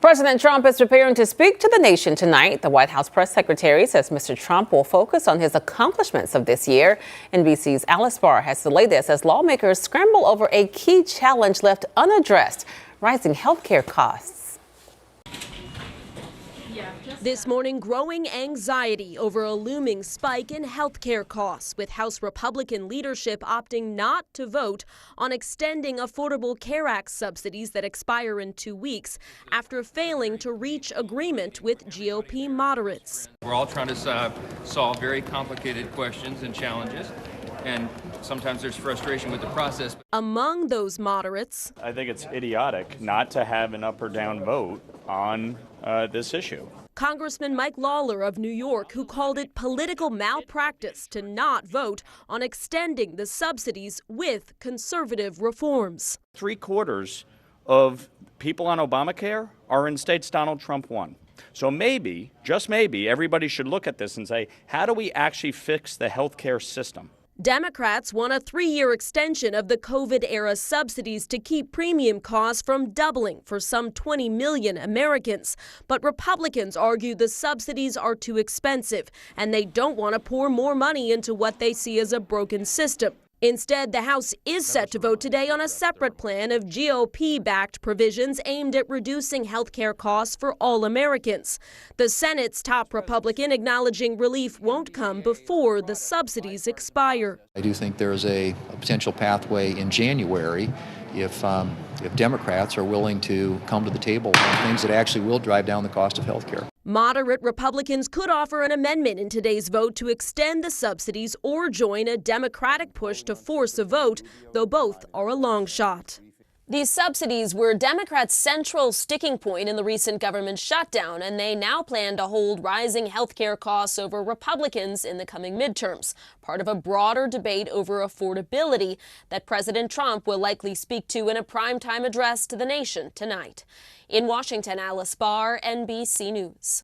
President Trump is preparing to speak to the nation tonight. The White House press secretary says Mr. Trump will focus on his accomplishments of this year. NBC's Alice Barr has the latest as lawmakers scramble over a key challenge left unaddressed: rising health care costs. This morning, growing anxiety over a looming spike in health care costs, with House Republican leadership opting not to vote on extending Affordable Care Act subsidies that expire in 2 weeks after failing to reach agreement with GOP moderates. We're all trying to solve very complicated questions and challenges, and sometimes there's frustration with the process. Among those moderates, I think it's idiotic not to have an up or down vote on this issue. Congressman Mike Lawler of New York, who called it political malpractice to not vote on extending the subsidies with conservative reforms. 3/4 of people on Obamacare are in states Donald Trump won. So maybe, just maybe, everybody should look at this and say, how do we actually fix the health care system? Democrats want a 3-year extension of the COVID-era subsidies to keep premium costs from doubling for some 20 million Americans. But Republicans argue the subsidies are too expensive, and they don't want to pour more money into what they see as a broken system. Instead, the House is set to vote today on a separate plan of GOP-backed provisions aimed at reducing health care costs for all Americans. The Senate's top Republican acknowledging relief won't come before the subsidies expire. I do think there is a potential pathway in January if Democrats are willing to come to the table on things that actually will drive down the cost of health care. Moderate Republicans could offer an amendment in today's vote to extend the subsidies or join a Democratic push to force a vote, though both are a long shot. These subsidies were Democrats' central sticking point in the recent government shutdown, and they now plan to hold rising health care costs over Republicans in the coming midterms, part of a broader debate over affordability that President Trump will likely speak to in a primetime address to the nation tonight. In Washington, Alice Barr, NBC News.